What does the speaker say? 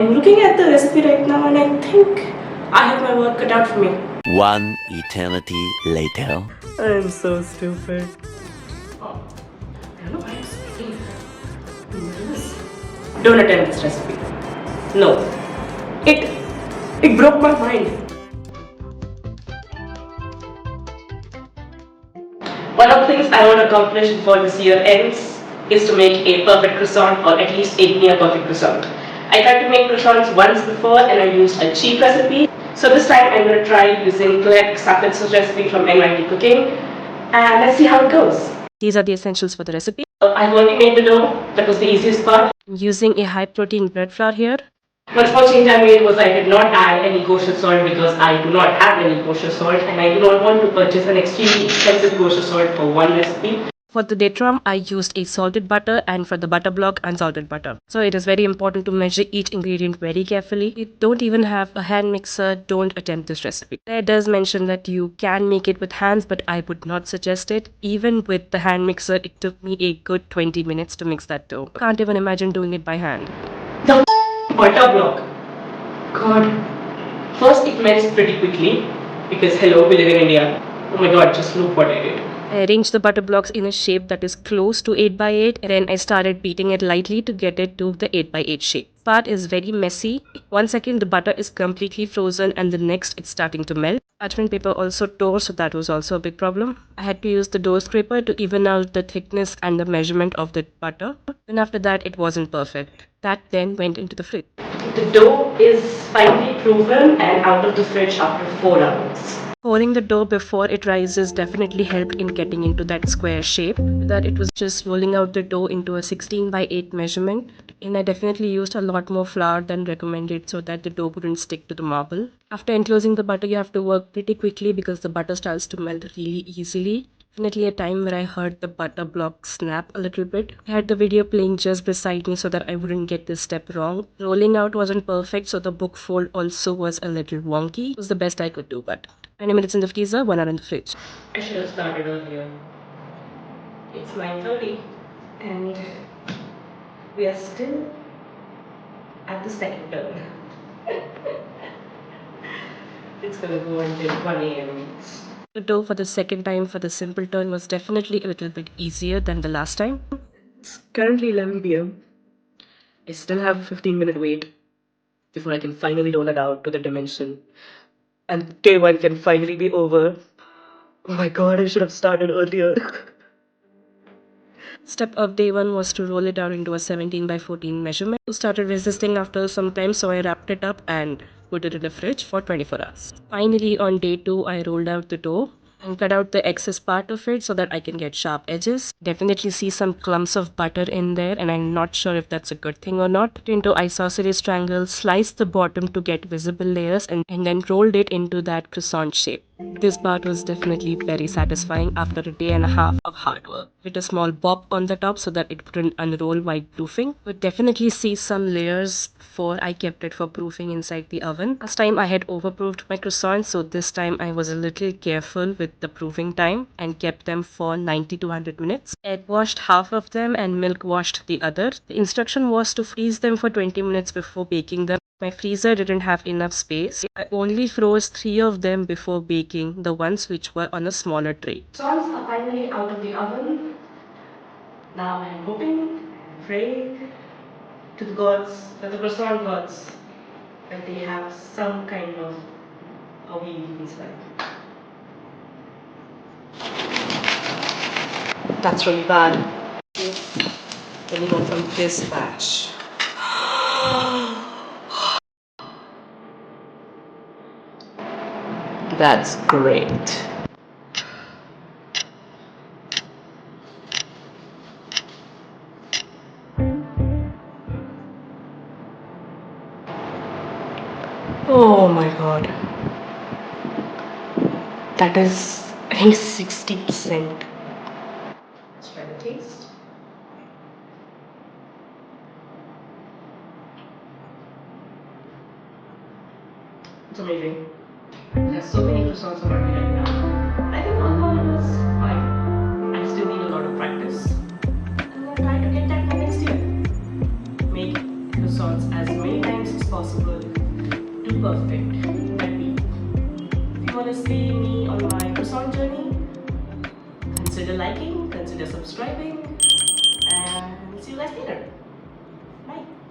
I'm looking at the recipe right now and I think I have my work cut out for me. One eternity later. I'm so stupid. Oh, I don't know why I'm sweating. Don't attempt this recipe. No. It broke my mind. One of the things I want to accomplish before this year ends is to make a perfect croissant, or at least a near perfect croissant. I tried to make croissants once before and I used a cheap recipe. So this time I'm going to try using Claire Saffitz's recipe from NYT Cooking, and let's see how it goes. These are the essentials for the recipe. I've already made the dough. That was the easiest part. I'm using a high protein bread flour here. One small change I made was I did not add any kosher salt because I do not have any kosher salt and I do not want to purchase an extremely expensive kosher salt for one recipe. For the date rum, I used a salted butter, and for the butter block, unsalted butter. So it is very important to measure each ingredient very carefully. If you don't even have a hand mixer, don't attempt this recipe. It does mention that you can make it with hands, but I would not suggest it. Even with the hand mixer, it took me a good 20 minutes to mix that dough. Can't even imagine doing it by hand. The butter block. God. First it melts pretty quickly because hello, we live in India. Oh my god, just look what I did. I arranged the butter blocks in a shape that is close to 8 by 8, and then I started beating it lightly to get it to the 8 by 8 shape. Part is very messy. 1 second the butter is completely frozen and the next it's starting to melt. Parchment paper also tore, so that was also a big problem. I had to use the dough scraper to even out the thickness and the measurement of the butter. Then after that it wasn't perfect. That then went into the fridge. The dough is finely proven and out of the fridge after 4 hours. Pouring the dough before it rises definitely helped in getting into that square shape. That it was just rolling out the dough into a 16 by 8 measurement. And I definitely used a lot more flour than recommended so that the dough wouldn't stick to the marble. After enclosing the butter, you have to work pretty quickly because the butter starts to melt really easily. Definitely a time where I heard the butter block snap a little bit. I had the video playing just beside me so that I wouldn't get this step wrong. Rolling out wasn't perfect, so the book fold also was a little wonky. It was the best I could do, but 20 minutes in the freezer, 1 hour in the fridge. I should have started earlier. It's 9:30 and we are still at the second turn. It's gonna go until 1 a.m. The dough for the second time for the simple turn was definitely a little bit easier than the last time. It's currently 11 p.m. I still have a 15-minute wait before I can finally roll it out to the dimension. And day one can finally be over. Oh my god, I should have started earlier. Step of day 1 was to roll it out into a 17 by 14 measurement. It started resisting after some time, so I wrapped it up and put it in the fridge for 24 hours. Finally, on day 2, I rolled out the dough and cut out the excess part of it so that I can get sharp edges. Definitely see some clumps of butter in there, and I'm not sure if that's a good thing or not. Put into isosceles triangle, sliced the bottom to get visible layers, and then rolled it into that croissant shape. This part was definitely very satisfying after a day and a half of hard work. With a small bop on the top so that it wouldn't unroll while proofing. Would definitely see some layers before I kept it for proofing inside the oven. Last time I had overproofed my croissants, so this time I was a little careful with the proofing time and kept them for 90 to 100 minutes. Egg washed half of them and milk washed the other. The instruction was to freeze them for 20 minutes before baking them. My freezer didn't have enough space. I only froze 3 of them before baking, the ones which were on a smaller tray. Croissants are finally out of the oven. Now I'm hoping and praying to the gods, that the croissant gods, that they have some kind of a wheel inside. That's really bad. Anyone from this batch. That's great. Oh my god. That is, I think, 60%. Let's try the taste. It's amazing. There's so many croissants on market right now. I think all of us fine. I still need a lot of practice. I'm gonna try to get that by next year. Make croissants as many times as possible. possible. Do perfect. Let me. If you want to see me on my croissant journey, consider liking, consider subscribing, and see you guys later. Bye.